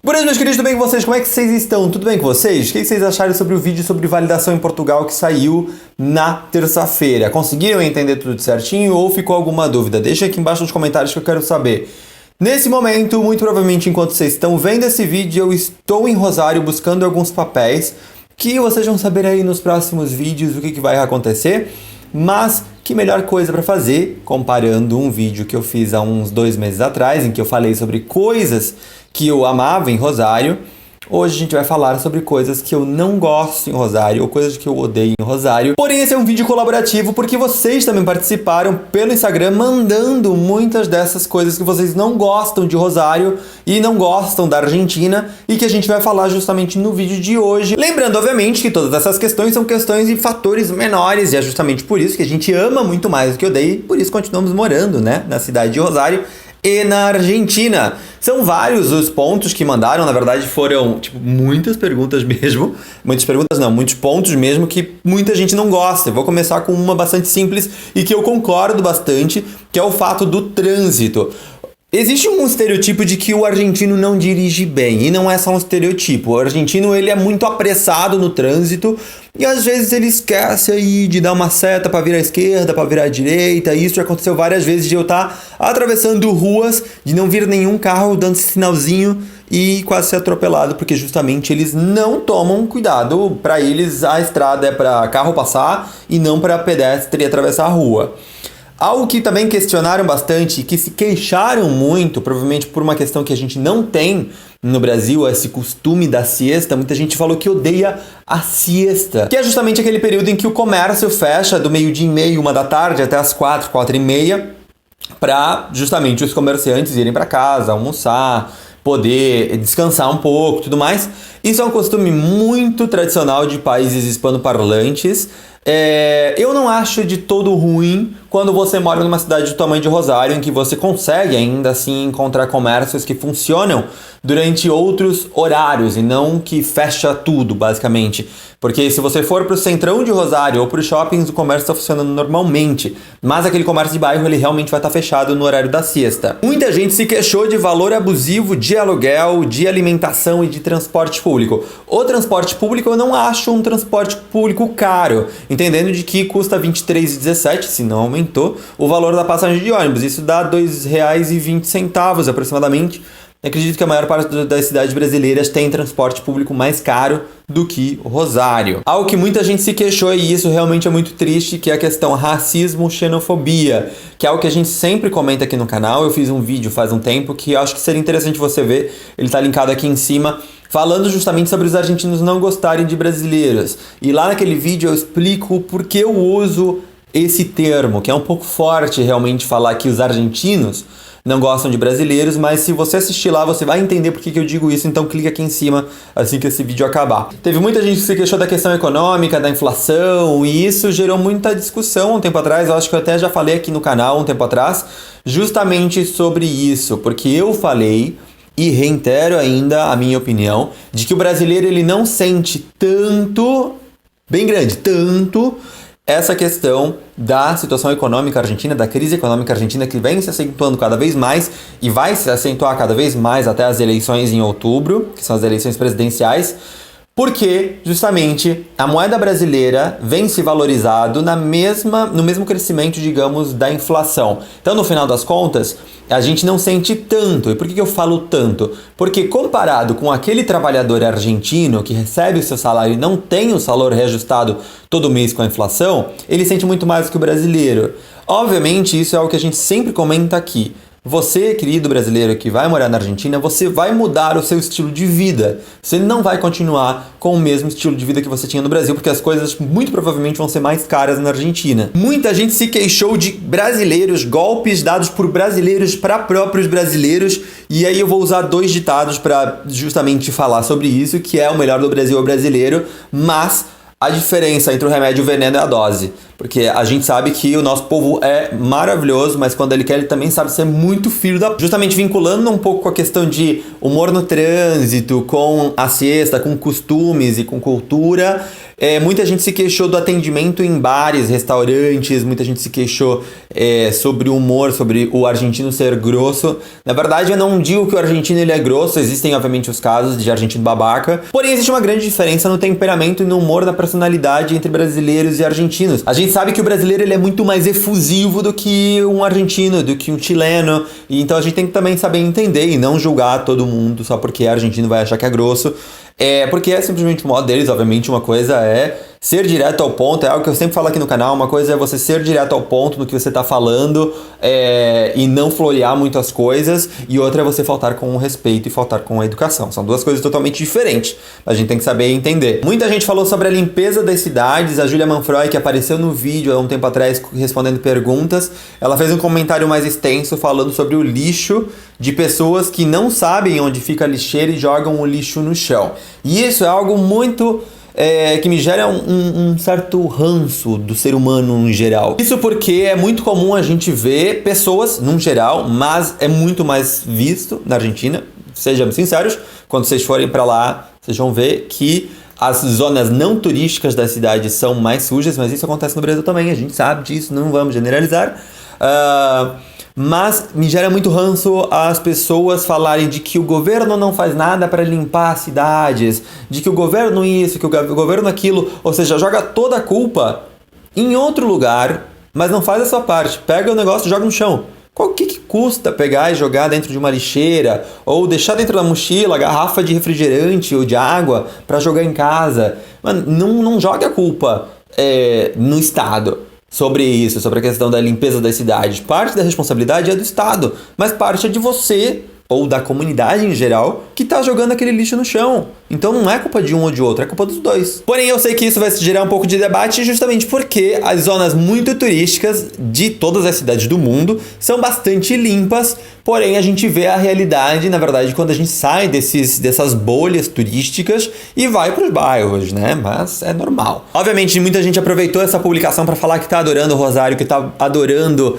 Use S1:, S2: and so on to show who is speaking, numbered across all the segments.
S1: Por isso, meus queridos, tudo bem com vocês? Como é que vocês estão? Tudo bem com vocês? O que vocês acharam sobre o vídeo sobre validação em Portugal que saiu na terça-feira? Conseguiram entender tudo certinho ou ficou alguma dúvida? Deixa aqui embaixo nos comentários que eu quero saber. Nesse momento, muito provavelmente enquanto vocês estão vendo esse vídeo, eu estou em Rosário buscando alguns papéis que vocês vão saber aí nos próximos vídeos o que vai acontecer. Mas que melhor coisa para fazer, comparando um vídeo que eu fiz há uns 2 meses atrás, em que eu falei sobre coisas que eu amava em Rosário. Hoje a gente vai falar sobre coisas que eu não gosto em Rosário, ou coisas que eu odeio em Rosário. Porém, esse é um vídeo colaborativo porque vocês também participaram pelo Instagram, mandando muitas dessas coisas que vocês não gostam de Rosário e não gostam da Argentina, e que a gente vai falar justamente no vídeo de hoje. Lembrando, obviamente, que todas essas questões são questões e fatores menores, e é justamente por isso que a gente ama muito mais do que odeia, e por isso continuamos morando, né, na cidade de Rosário e na Argentina. São vários os pontos que mandaram, na verdade foram muitas perguntas mesmo, muitos pontos mesmo que muita gente não gosta. Eu vou começar com uma bastante simples e que eu concordo bastante, que é o fato do trânsito. Existe um estereotipo de que o argentino não dirige bem, e não é só um estereotipo. O argentino, ele é muito apressado no trânsito e às vezes ele esquece aí de dar uma seta para virar à esquerda, para virar à direita. Isso já aconteceu várias vezes, de eu estar atravessando ruas, de não vir nenhum carro dando sinalzinho e quase ser atropelado, porque justamente eles não tomam cuidado. Para eles a estrada é para carro passar e não para pedestre atravessar a rua. Algo que também questionaram bastante e que se queixaram muito, provavelmente por uma questão que a gente não tem no Brasil, esse costume da siesta. Muita gente falou que odeia a siesta, que é justamente aquele período em que o comércio fecha do 12h30, 1 da tarde, até as 4, 4h30, para justamente os comerciantes irem para casa, almoçar, poder descansar um pouco, tudo mais. Isso é um costume muito tradicional de países hispanoparlantes. Eu não acho de todo ruim quando você mora numa cidade do tamanho de Rosário, em que você consegue ainda assim encontrar comércios que funcionam durante outros horários e não que fecha tudo, basicamente. Porque se você for para o centrão de Rosário ou para os shoppings, o comércio está funcionando normalmente, mas aquele comércio de bairro ele realmente vai estar fechado no horário da siesta. Muita gente se queixou de valor abusivo de aluguel, de alimentação e de transporte público. O transporte público eu não acho um transporte público caro, entendendo de que custa R$ 23,17, se não aumentou, o valor da passagem de ônibus. Isso dá R$ 2,20 aproximadamente. Acredito que a maior parte das cidades brasileiras tem transporte público mais caro do que Rosário. Algo que muita gente se queixou, e isso realmente é muito triste, que é a questão racismo, xenofobia, que é algo que a gente sempre comenta aqui no canal. Eu fiz um vídeo faz um tempo que eu acho que seria interessante você ver, ele tá linkado aqui em cima, falando justamente sobre os argentinos não gostarem de brasileiros. E lá naquele vídeo eu explico por que eu uso esse termo, que é um pouco forte realmente falar que os argentinos não gostam de brasileiros, mas se você assistir lá, você vai entender por que eu digo isso, então clica aqui em cima assim que esse vídeo acabar. Teve muita gente que se queixou da questão econômica, da inflação, e isso gerou muita discussão um tempo atrás. Eu acho que eu até já falei aqui no canal um tempo atrás, justamente sobre isso, porque eu falei, e reitero ainda a minha opinião, de que o brasileiro ele não sente tanto, bem grande, tanto essa questão da situação econômica argentina, da crise econômica argentina, que vem se acentuando cada vez mais e vai se acentuar cada vez mais até as eleições em outubro, que são as eleições presidenciais, porque justamente a moeda brasileira vem se valorizado no mesmo crescimento, digamos, da inflação. Então, no final das contas, a gente não sente tanto. E por que eu falo tanto? Porque comparado com aquele trabalhador argentino que recebe o seu salário e não tem o salário reajustado todo mês com a inflação, ele sente muito mais do que o brasileiro. Obviamente, isso é algo que a gente sempre comenta aqui. Você, querido brasileiro que vai morar na Argentina, você vai mudar o seu estilo de vida. Você não vai continuar com o mesmo estilo de vida que você tinha no Brasil, porque as coisas muito provavelmente vão ser mais caras na Argentina. Muita gente se queixou de brasileiros, golpes dados por brasileiros para próprios brasileiros, e aí eu vou usar 2 ditados para justamente falar sobre isso, que é o melhor do Brasil é o brasileiro, mas a diferença entre o remédio e o veneno é a dose. Porque a gente sabe que o nosso povo é maravilhoso, mas quando ele quer, ele também sabe ser muito filho da... Justamente vinculando um pouco com a questão de humor no trânsito, com a siesta, com costumes e com cultura. Muita gente se queixou do atendimento em bares, restaurantes, muita gente se queixou sobre o humor, sobre o argentino ser grosso. Na verdade, eu não digo que o argentino ele é grosso, existem obviamente os casos de argentino babaca, porém existe uma grande diferença no temperamento e no humor, na personalidade entre brasileiros e argentinos. A gente sabe que o brasileiro ele é muito mais efusivo do que um argentino, do que um chileno, e então a gente tem que também saber entender e não julgar todo mundo só porque argentino vai achar que é grosso. Porque é simplesmente o modo deles, obviamente. Uma coisa é ser direto ao ponto, é algo que eu sempre falo aqui no canal. Uma coisa é você ser direto ao ponto no que você está falando e não florear muito as coisas, e outra é você faltar com o respeito e faltar com a educação. São duas coisas totalmente diferentes, a gente tem que saber entender. Muita gente falou sobre a limpeza das cidades. A Julia Manfroy, que apareceu no vídeo há um tempo atrás respondendo perguntas, ela fez um comentário mais extenso falando sobre o lixo de pessoas que não sabem onde fica a lixeira e jogam o lixo no chão. E isso é algo muito... que me gera um certo ranço do ser humano em geral. Isso porque é muito comum a gente ver pessoas, num geral, mas é muito mais visto na Argentina, sejamos sinceros, quando vocês forem pra lá, vocês vão ver que as zonas não turísticas da cidade são mais sujas, mas isso acontece no Brasil também, a gente sabe disso, não vamos generalizar. Mas me gera muito ranço as pessoas falarem de que o governo não faz nada para limpar as cidades, de que o governo isso, que o governo aquilo, ou seja, joga toda a culpa em outro lugar, mas não faz a sua parte. Pega o negócio e joga no chão. O que custa pegar e jogar dentro de uma lixeira, ou deixar dentro da mochila garrafa de refrigerante ou de água para jogar em casa? Mano, não joga a culpa no Estado. Sobre isso, sobre a questão da limpeza das cidades. Parte da responsabilidade é do Estado, mas parte é de você, ou da comunidade em geral, que tá jogando aquele lixo no chão. Então não é culpa de um ou de outro, é culpa dos dois. Porém, eu sei que isso vai gerar um pouco de debate justamente porque as zonas muito turísticas de todas as cidades do mundo são bastante limpas, porém a gente vê a realidade, na verdade, quando a gente sai dessas bolhas turísticas e vai para os bairros, né? Mas é normal. Obviamente, muita gente aproveitou essa publicação para falar que tá adorando o Rosário, que tá adorando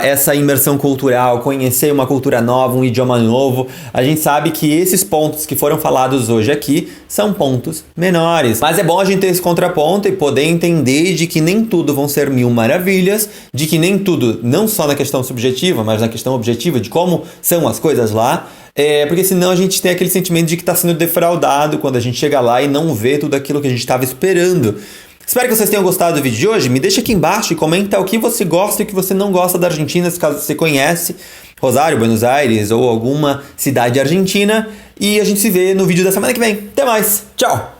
S1: essa imersão cultural, conhecer uma cultura nova, um idioma novo. A gente sabe que esses pontos que foram falados hoje aqui são pontos menores, mas é bom a gente ter esse contraponto e poder entender de que nem tudo vão ser mil maravilhas, de que nem tudo, não só na questão subjetiva, mas na questão objetiva de como são as coisas lá, porque senão a gente tem aquele sentimento de que está sendo defraudado quando a gente chega lá e não vê tudo aquilo que a gente estava esperando. Espero que vocês tenham gostado do vídeo de hoje. Me deixa aqui embaixo e comenta o que você gosta e o que você não gosta da Argentina, caso você conhece Rosário, Buenos Aires ou alguma cidade argentina. E a gente se vê no vídeo da semana que vem. Até mais. Tchau!